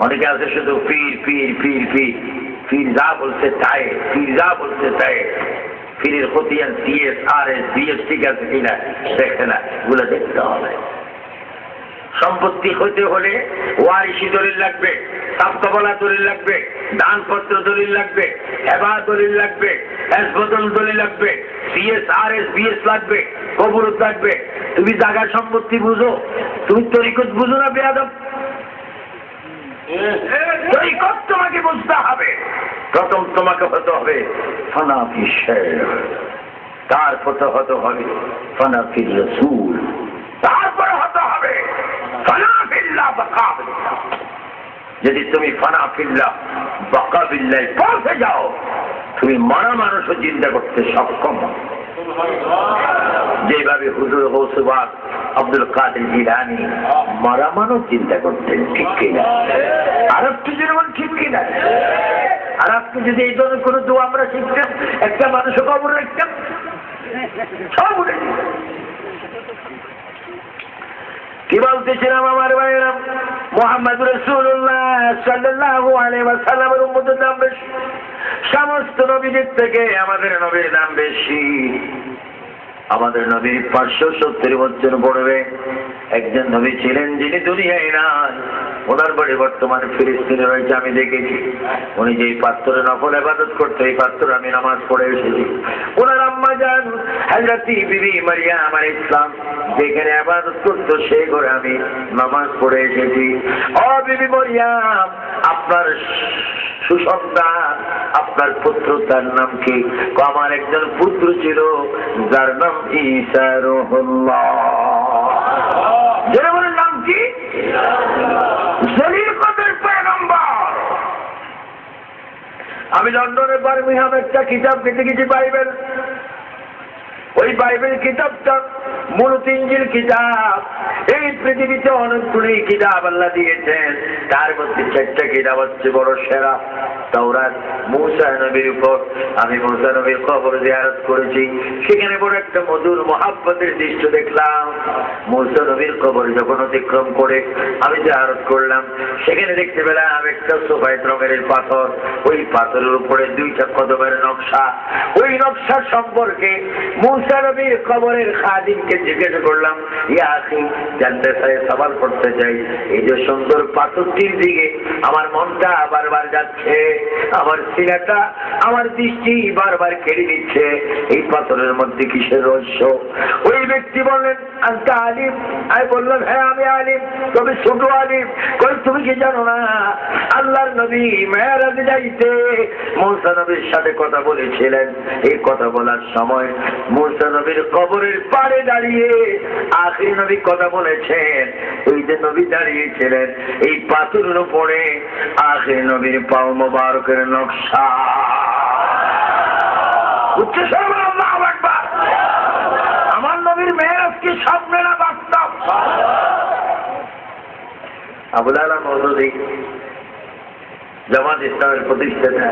অনেকে আছে শুধু পীর পীর পীর পীর, পীর যা বলছে তাই, পীর যা বলছে তাই। পীরের খতিয়ান সিএস আর এস বিএস ঠিক আছে কিনা দেখে না, এগুলো দেখতে হবে। সম্পত্তি হইতে হলে ওয়ারিশি দলিল লাগবে, সাবকবলা দলিল লাগবে, দানপত্র দলিল লাগবে, হেবা দলিল লাগবে, এসবদল দলিল লাগবে, সিএস আর এস বিএস লাগবে, কবরত লাগবে। তুমি জায়গা সম্পত্তি বুঝো, তুমি তরিকত বুঝো না বেয়াদব? তরিকত তোমাকে বুঝতে হবে। প্রথম তোমাকে হতে হবে ফানাফি শেখ, তারপর হতে হবে ফানাফি রাসূল, তারপরে হতে হবে ফানাফিল্লাহ বাকাবিল্লাহ। যদি তুমি ফানাফিল্লাহ বাকাবিল্লাহ পৌঁছে যাও, তুমি মরা মানুষও চিন্তা করতে সক্ষম। যেভাবে হুজুর গৌসবাগ আব্দুল কাদের জিলানী মরা মানুষ চিন্তা করতেন, ঠিক কিনা? আর একটু যেমন ঠিক কিনা? আর আপনি যদি এই ধরনের কোনো দোয়া আমরা শিখতাম, একটা মানুষও কবর রাখতাম, সব উঠে। কি বলতেছিলাম আমার ভাইয়েরা? মুহাম্মদ রাসূলুল্লাহ সাল্লাল্লাহু আলাইহি ওয়াসাল্লামের উম্মতের নাম বেশি, সমস্ত নবীদের থেকে আমাদের নবীর নাম বেশি। আমাদের নবী 570 বছর পড়বে। একজন নবী ছিলেন যিনি দুনিয়ায় নাই, ওনার বাড়ি বর্তমানে ফিলিস্তিনে রয়েছে, আমি দেখেছি। উনি যেই পাত্রে নফল ইবাদত করতে, এই পাত্রে আমি নামাজ পড়ে এসেছি। ওনার আম্মা জান হযরত বিবি মারিয়াম আলাইহিস সালাম যেখানে ইবাদত করতো, সেই ঘরে আমি নামাজ পড়ে এসেছি। ও বিবি মারিয়াম, আপনার সুসন্তান, আপনার পুত্র, তার নাম কি? আমার একজন পুত্র ছিল যার নাম ঈসা রুহুল্লাহ। যার নাম কি? জলিল কদর পয়গম্বর। আমি লন্ডনে বার্মিংহামে একটা কিতাব পেতে গেছি, বাইবেল। ওই বাইবেল কিতাবটা মূলত ইনজিল কিতাব। এই পৃথিবীতে অনেকগুলি কিতাব আল্লাহ দিয়েছেন, তার মধ্যে 4টা কিতাব হচ্ছে বড় সেরা। তাওরাত মূসা নবীর উপর। আমি মূসা নবীর কবর জিয়ারত করেছি, সেখানে বড় একটা মধুর মহাব্বতের দৃশ্য দেখলাম। মূসা নবীর কবর যখন অতিক্রম করে আমি জিয়ারত করলাম, সেখানে দেখতে পেলাম একটা সফেদ রঙের পাথর। ওই পাথরের উপরে 2টা কদমের নকশা। ওই নকশা সম্পর্কে মূসা নবীর কবরের খাদিমকে জিজ্ঞাসা করলাম, ইয়া আখি, জানতে চাই, সওয়াল করতে চাই, এই যে সুন্দর পাথরটির দিকে আমার মনটা বারবার যাচ্ছে, আমার সিনাটা, আমার দৃষ্টি বারবার কেড়ে নিচ্ছে, এই পাথরের মধ্যে কিসের রহস্য? ওই ব্যক্তি বললেন, আনতা আলিম। আমি বললাম, হ্যাঁ আমি আলিম, তবে ছোট আলিম। কই, তুমি কি জানো না আল্লাহর নবী মেরাজে যাইতে মূসা নবীর সাথে কথা বলেছিলেন? এই কথা বলার সময় মূসা নবীর কবরের পাড়ে দাঁড়িয়ে আখির নবী কথা বলেছেন। ওই যে নবী দাঁড়িয়েছিলেন, এই পাথরের উপরে আখির নবীর পাও মোবারকের নকশা। আল্লাহু আকবার। আমার নবীর মেরাজ কি স্বপ্নে না বাস্তব? আবুল আলা মওদুদী জামাত ইসলামের প্রতিষ্ঠাতা,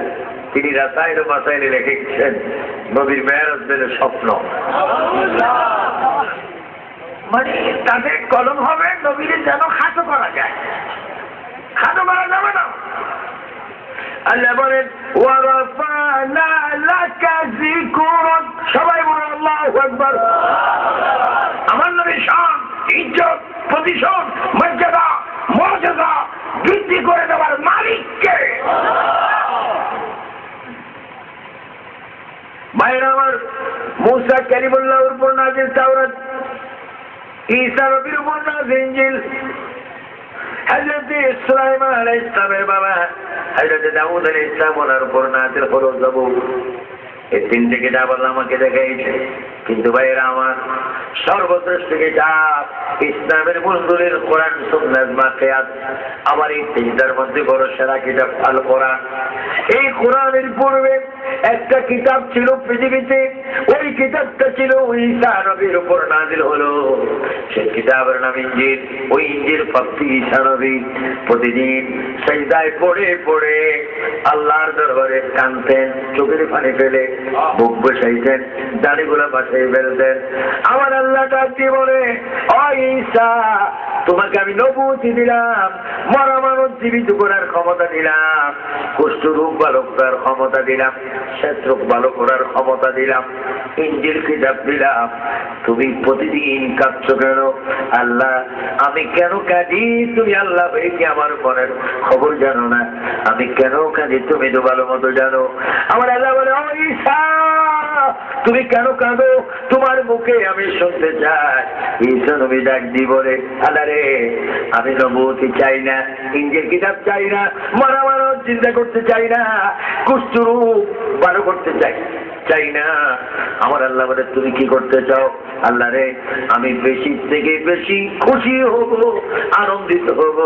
তিনি রাসায়েল ও মাসাইলে লিখেছেন নবীর মেরাজ যেন স্বপ্ন। মানে তাদের কলম হবে নবীর যেন খাটো করা যায়। খাটো করা যাবে না। আল্লাহ বলেন, ওয়ারাফা'না লাকা যিকরাক। সবাই বলুন আল্লাহু আকবার। আমার নবীর শান, ইজ্জত, প্রতিশোধ, মর্যাদা, মর্যাদা বৃদ্ধি করে দেওয়ার মালিককে। ভাইরা আমার, মূসা কালিমুল্লাহর উপর নাযিল তাওরাত, ঈসা নবীর উপর নাযিল ইনজিল, হযরত সুলাইমান আলাইহিস সালামের বাবা হযরত দাউদ আলাইহিস সালামের উপর নাযিল হলো যাবুর। এই 3টে কিতাব আল্লাহ আমাকে দেখাইছে। কিন্তু ভাইরা আমার, সর্বশ্রেষ্ঠ কিতাব ইসলামের মূলদলিল কোরআন সুন্নাহ মাকিয়াত। আমার এই 3টার মধ্যে বড় সেরা কিতাব আল কোরআন। এই কোরআনের পূর্বে একটা কিতাব ছিল পৃথিবীতে, ওই কিতাবটা ছিল ঈসা নবীর উপর নাযিল হলো। সেই কিতাবের নাম ইনজিল। ওই ইনজিল ভক্তি ঈসা নবী প্রতিদিন সিজদায় পড়ে পড়ে আল্লাহর দরবারে কাঁদতেন, চোখের পানি ফেলে বুক বসাইতেন, দাড়িগুলো বাসাই ফেলতেন। আমার আল্লাহ ডাক দিয়ে বলে, ও ঈসা, তোমাকে আমি নবুতি দিলাম, মরা মানুষ জীবিত করার ক্ষমতা দিলাম, কুষ্ঠরোগ ভালো করার ক্ষমতা দিলাম, শ্বেতরোগ ভালো করার ক্ষমতা দিলাম, ইনজিল কিতাব দিলাম। তুমি প্রতিদিন কাঁদছো কেন? আল্লাহ আমি কেন কাঁদি? তুমি আল্লাহ হয়ে কি আমার মনের খবর জানো না? আমি কেন কাঁদি তুমি তো ভালো মতো জানো। আমার আল্লাহ বলে, ও ঈসা তুমি কেন কাঁদো? তোমার মুখে আমি শুনতে চাই। ঈসা নবী ডাক দি বলে, আল্লাহ রে আমি নবুতি চাই না, ইনজিল কিতাব চাই না, মরা মানুষ চিন্তা করতে চাই না, কুষ্ঠরোগ ভালো করতে চাই না। আমার আল্লাহ বলে, তুমি কি করতে চাও? আল্লাহ রে আমি বেশি থেকে বেশি খুশি হব, আনন্দিত হব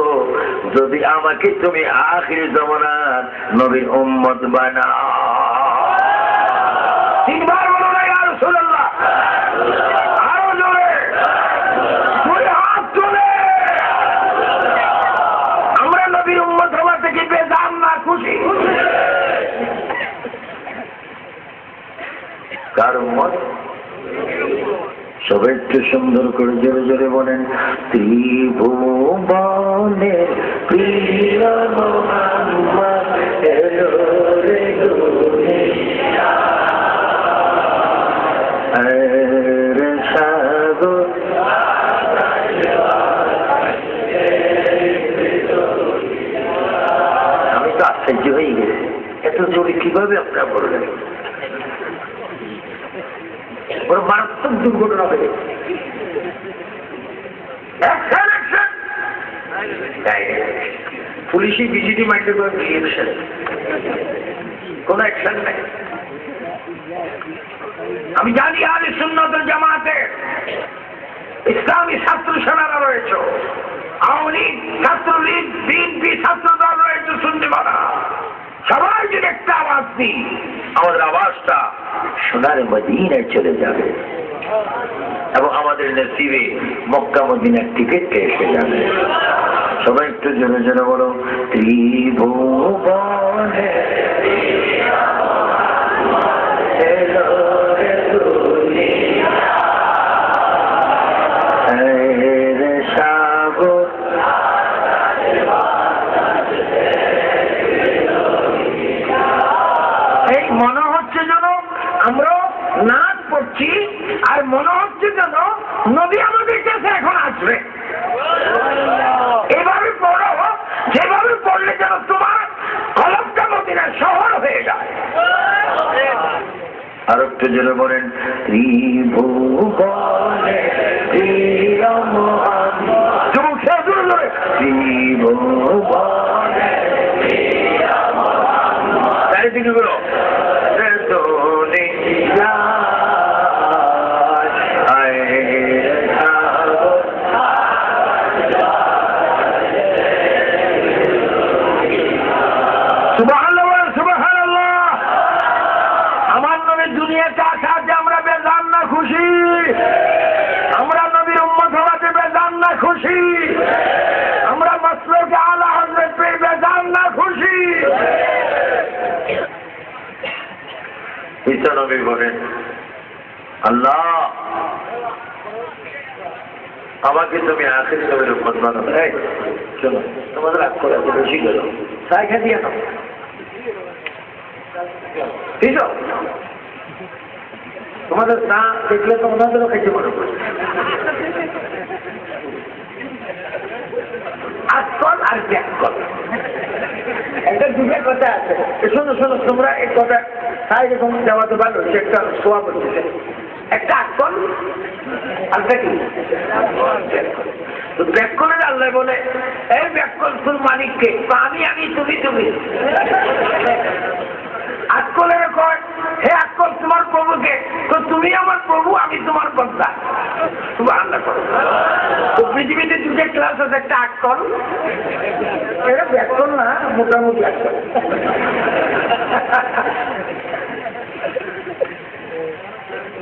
যদি আমাকে তুমি আখির জমানার নবীর উম্মত বানাও। তিনবার বলো না ইয়া রাসূলুল্লাহ, আরো জোরে, দুই হাত তুলে। আমরা নবীর উম্মত হওয়া থেকে বেজান না খুশি? কার উম্মত? সবাই একটু সুন্দর করে জোরে জোরে বলেন, ত্রিভুবনের প্রিয় মুহাম্মদ এলো রে দুনিয়া, রে সাগর আমি তো আশ্চর্য হয়ে গেছি, এত জোরে কিভাবে আপনারা বললেন? বড় মারাত্মক দুর্ঘটনা হয়ে গেছে। পুলিশি বিজিটি মাইন্ডে কোনো রিয়েকশন, কোন অ্যাকশন নাই। আমি জানি আহলে সুন্নাত ওয়াল জামাতে ইসলামী ছাত্র সেনারা রয়েছে, আওয়ামী লীগ, ছাত্রলীগ, বিএনপি ছাত্রদল রয়েছে, সুন্নিবারা সবাই যদি একটা আওয়াজ দিই, আমাদের আওয়াজটা সোনার মদিনায় চলে যাবে এবং আমাদের নসিবে মক্কা মদিনার টিকিট এসে যাবে। সবাই একটু জোরে জোরে বলো, ত্রিভুবনে এলো রে দুনিয়া, রে সাগর এই মনে হচ্ছে যেন আমরা নাচ পড়ছি, আর মনে হচ্ছে যেন নবী আমাদের কাছে এখন আসবে। এভাবে পড়ো, যেভাবে পড়লে যেন তোমার কলবটা মদিনার শহর হয়ে যায়। আর একটু জেনে বলেন, ত্রিভুবনে প্রিয় মুহাম্মদ, যুবক শেষগুলো ধরে, ত্রিভুবনে প্রিয় মুহাম্মদ, চারিদিকে গুলো আমার নবীর দুনিয়াতে আসাতে আমরা বেজান না খুশি? আমরা নবীর উম্মত হওয়াতে বেজান না খুশি? আমরা মাসলুকে আলা হযরত পেয়ে বেজান না খুশি? ঈসা নবী বলেন, আল্লাহ আমাকে তুমি আখির নবীর উম্মত বানাও। এই শোনো, তোমাদের রাগ করে এত বেশি গেল, চাই খা দিয়ে নাও, ঠিক আছে? তোমাদের চা দেখলে তো ওনাদেরও খেতে মনে করছে। আজকল আর ব্যাকল একটা দুটোর কথা আছে। শোনো শোনো, তোমরা এই কথা তাই যখন দেওয়া তো ভালো, সে একটা শোয়া বলছে, একটা আজকল আর কি তো ব্যাকলের আল্লাহ বলে, এই ব্যাকল তোর মালিককে, আমি তুমি তুমি। আজকলের কয়, হে আজকল তোমার প্রভুকে, তো তুমি আমার প্রভু, আমি তোমার কর্তা। সুবহানাল্লাহ। তো পৃথিবীতে দুটো ক্লাস আছে, একটা আজকল, এটা ব্যাকল না, মোটামুটি আজকল।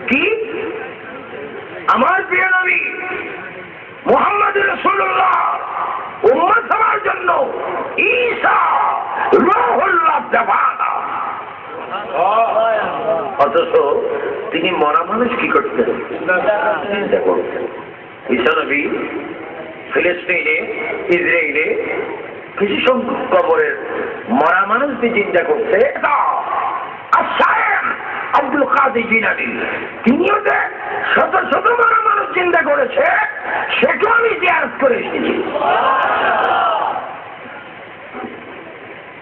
কি আমার প্রিয় নবী মুহাম্মদ রাসূলুল্লাহ উম্মত হওয়ার জন্য ঈসা রূহুল্লাহ দেওয়ানা, অথচ তিনি মরা মানুষ কি করতেন? ঈসা নবী ফিলিস্তিনে, ইসরায়েলে কিছু সংখ্যক কবরের মরা মানুষটি চিন্তা করছে আব্দুল কাদের জিলানী তিনিও যে শত শত মরা মানুষ চিন্তা করেছে, সেটাও আমি জিয়ারত করে এসেছি।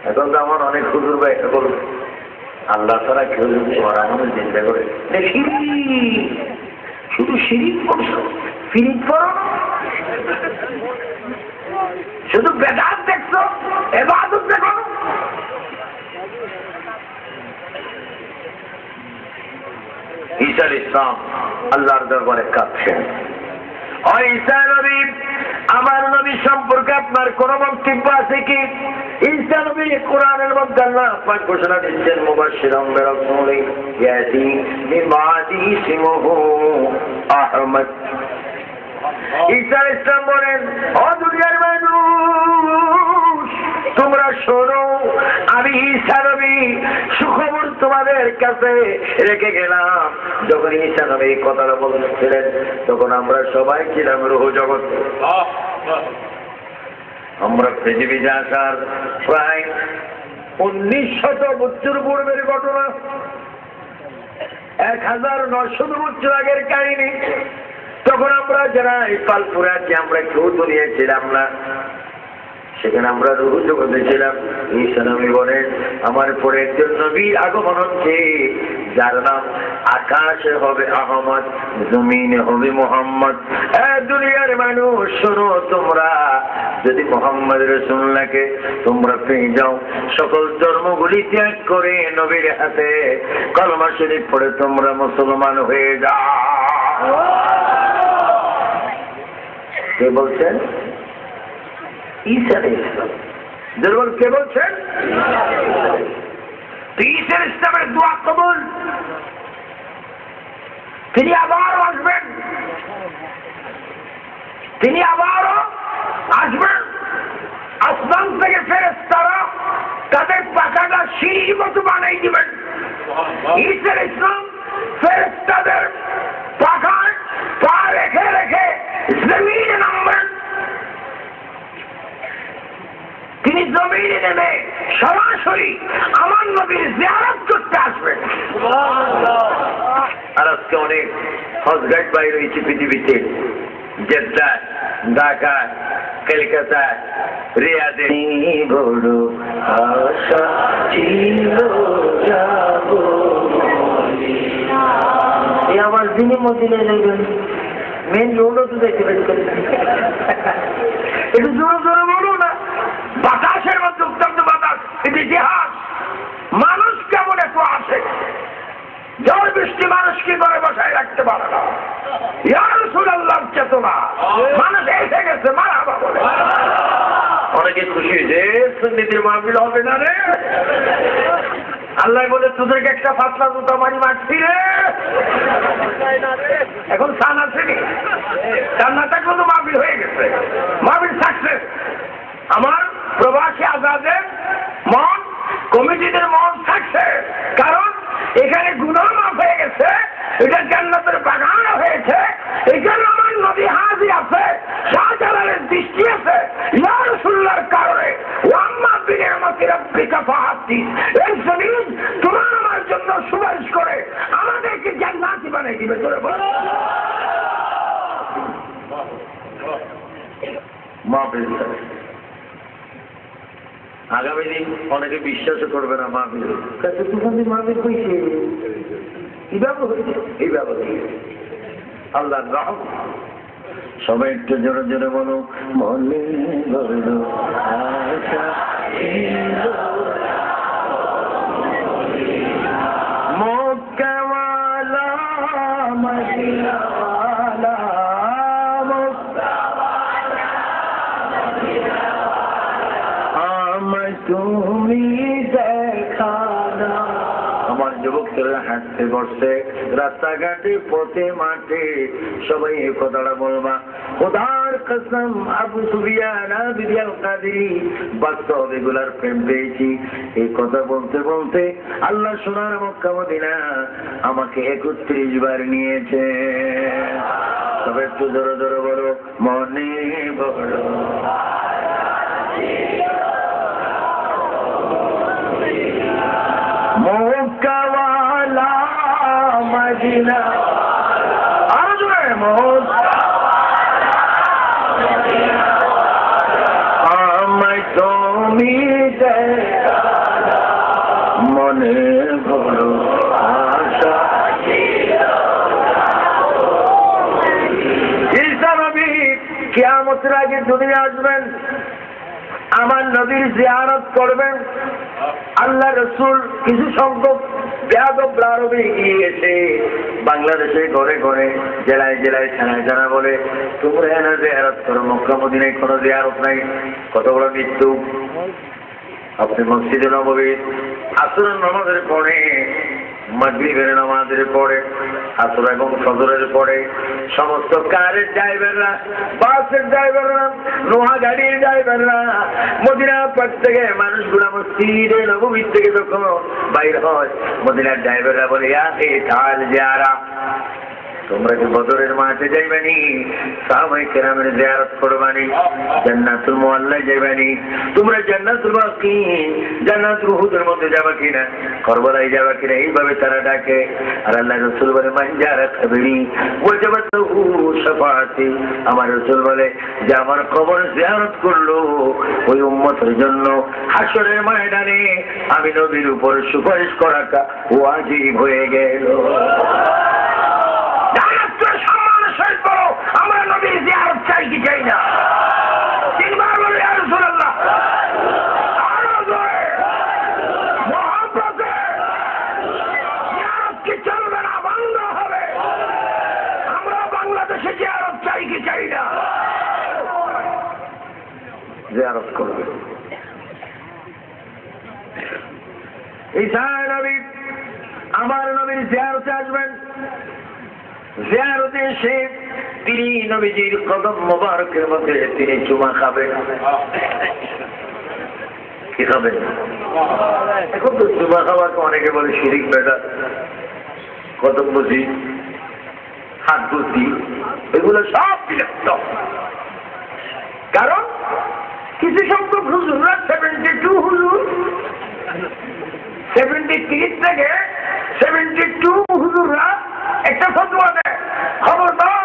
এখন তো আমার অনেক হুজুর ভাই বলুন, আল্লাহ ছাড়া কেউ যদি মরা মানুষ চিন্তা করে, শুধু শিরিক করছো, ফিরিক করো, শুধু বেদাত দেখছো, ইবাদত দেখো। ঈসা আলাইহিস সালাম আল্লাহর দরবারে কাঁদছেন, ও ঈসা নবী, আমার নবী সম্পর্কে আপনার কোন বক্তব্য আছে কি? ঈসা নবী কোরআনের মধ্যে আল্লাহ পাক ঘোষণা দিচ্ছেন, মুবাশশিরাম বিরাসূলিন ইয়াতি মিন বাদি ইসমুহু আহমদ। ঈসা আলাইহিস সালাম বলেন, ও দুনিয়ার মানুষ, তোমরা শোনো, আমি ঈসা নবী সুখবর তোমাদের কাছে রেখে গেলাম। যখন ঈসা নবী এই কথাটা বলছিলেন, তখন আমরা সবাই ছিলাম রূহ জগৎ। আমরা পৃথিবীতে আসার প্রায় 1900 বছর পূর্বের ঘটনা, 1900 বছর আগের কাহিনী। তখন আমরা যারা এই পালপুরে আছি, আমরা কেউ দুনিয়া ছিলাম না, সেখানে আমরা রূহ জগতে ছিলাম। ঈসা নবী বলেন, আমার পরে একজন নবীর আগমন হচ্ছে, যার নাম আকাশে হবে আহমদ, জমিনে হবে মুহাম্মদ। দুনিয়ার মানুষ শোনো, তোমরা যদি মুহাম্মদ রাসূলুল্লাহকে তোমরা পেয়ে যাও, সকল ধর্মগুলি ত্যাগ করে নবীর হাতে কলমা শরীফ পড়ে তোমরা মুসলমান হয়ে যাও। কে বলছেন? ঈসা আলাইহিস সালাম। যেমন কে বলছেন? ঈসা আলাইহিস সালামের দোয়া কবুল। তিনি আবারও আসবেন, তিনি আবারও আসবেন। আসমান থেকে ফেরেশতারা তাদের পাখাটা সিঁড়ির মতো বানাই দিবেন। ঈসা আলাইহিস সালাম ফেরেশতাদের পাখায় পা রেখে রেখে জমিনে নামবেন। তিনি জমিনে নেমে সরাসরি আমার নবীর জিয়ারত করতে আসবেন। আর আজকে অনেক হজ গাইড বাইর হয়েছে পৃথিবীতে, জেদ্দা, ঢাকা, কলকাতা, রিয়াদে। বড় আশা ছিল যাব, এই আমার দিনে মদিনায় নেবেন, মেন রোডও তো দেখতে পাচ্ছেন। একটু জোরে জোরে বলো না। বাতাসের মধ্যে উত্তপ্ত বাতাস, এটি ইতিহাস। মানুষ কেমন এত আসে, ঝড় বৃষ্টি মানুষকে ঘরে বসায় রাখতে পারে না। ইয়া রাসূলুল্লাহ চেতনা, মানুষ এসে গেছে, মারহাবা বলে। অনেকে খুশি হয়েছে, সুন্নিদের মাহফিল হবে না রে। আল্লাহ বলে, তোদেরকে একটা ফাতলা জুতা মারি মারছি রে। এখন সান আসেনি, জান্নাতে কোনো মাহফিল হয়ে গেছে, মাহফিল সাকসেস। আমার প্রবাসী আজাদের মন, কমিটিদের মন থাকছে, কারণ এখানে গুনাহ মাফ হয়ে গেছে, এটা জান্নাতের বাগান হয়েছে। এখানে আমার নবী হাজির আছে, শাহজালালের দৃষ্টি আছে। ইয়া রাসূলুল্লাহর কারণে ওয়াম্মা বিনিয়ামতি রাব্বিকা ফাহাদ্দিস, এই জমিন তোমার আমার জন্য সুপারিশ করে আমাদেরকে জান্নাতি বানিয়ে দিবে। তোরে বল মাহফিল। আগামী দিন অনেকে বিশ্বাস করবে না মাহফিল, মাহফিল হয়েছে এইভাবে আল্লাহর রহম। সবাই একটু জোরে জোরে বলো, মনে বলো আশা ছিল মক্কাওয়ালা মদিনাওয়ালা, তুমি দেখা না। আমার যুবকরা হাঁটতে বসছে, রাস্তাঘাটে, পথে, মাঠে, সবাই এই কথাটা বলবা, খোদার কসম আবু সুফিয়ান বিল কাদেরী বাস্তব এগুলার প্রেম পেয়েছি। এই কথা বলতে বলতে আল্লাহ সোনার মক্কা মদিনা আমাকে 31 বার নিয়েছে। তবে একটু জোরে জোরে বলো, মনে বড় মক্কাওয়ালা মদিনা, আরো জোরে আমায় তুমি মনে বড় আশা। ঈসা নবী কিয়ামতের আগে দুনিয়া আসবেন, আমার নবীর জিয়ারত করবেন। আল্লাহ রসুল কিছু সংখ্যক বেয়াদবরা আরবে গিয়েছে, বাংলাদেশে ঘরে ঘরে জেলায় জেলায় থানায় থানা বলে তোমরা এনে জিয়ারত করো, মক্কা মদিনায় কোনো জিয়ারত নাই। কত বড় মৃত্যু! আপনি মসজিদে নববী আসরের নামাজের পরে, মাগরিবের নামাজের পরে, আসর এবং ফজরের পরে সমস্ত কারের ড্রাইভাররা, বাসের ড্রাইভাররা, নোহা গাড়ির ড্রাইভাররা, মদিনা পাক থেকে মানুষগুলা মসজিদে নববী থেকে যখন বাইর হয়, মদিনার ড্রাইভাররা বলে ইয়া তাল জিয়ারা, তোমরা কি বদরের মাঠে যাইবানি, সাহাবায়ে কেরামের জিয়ারত করবানি, জান্নাতুল মুআল্লায় যাইবানি, তোমরা জান্নাতুল বাকি, জান্নাতুল উহুদের মধ্যে যাবা কিনা, কারবালায় যাবা কিনা, এইভাবে তারা ডাকে। আর আল্লাহ রাসূল বলে মান জারা কবরি ওয়াজাবাত লাহু শাফাআতি, আমার রাসূল বলে যে আমার কবর জিয়ারত করলো ওই উম্মতের জন্য হাশরের ময়দানে আমি নবীর উপর সুপারিশ করাটা ওয়াজিব হয়ে গেল। আমরা নবীর জিয়ারত চাই কি চাই না? তিনবার বলে ইয়া রাসূলুল্লাহ, আরো জোরে মুহাব্বতে জিয়ারত কি চলবে না, বন্ধ হবে। আমরা বাংলাদেশে জিয়ারত চাই কি চাই না? জিয়ারত করবে। ঈসা নবী আমার নবীর জিয়ারতে আসবেন। জিয়ারতে এসে তিনি নবীজির কদম মোবারকের মধ্যে তিনি চুমা খাবেন। কি খাবেন? এখন তো চুমা খাওয়াকে অনেকে বলে শিরিক বেদাত, কদম বুঝি, হাত বুঝি, এগুলো সব বিরক্ত। কারণ কিছু সংখ্যক হুজুররা 72 হুজুর, 73 থেকে 72 হুজুররা একটা ফতোয়া দেয়, খবরদার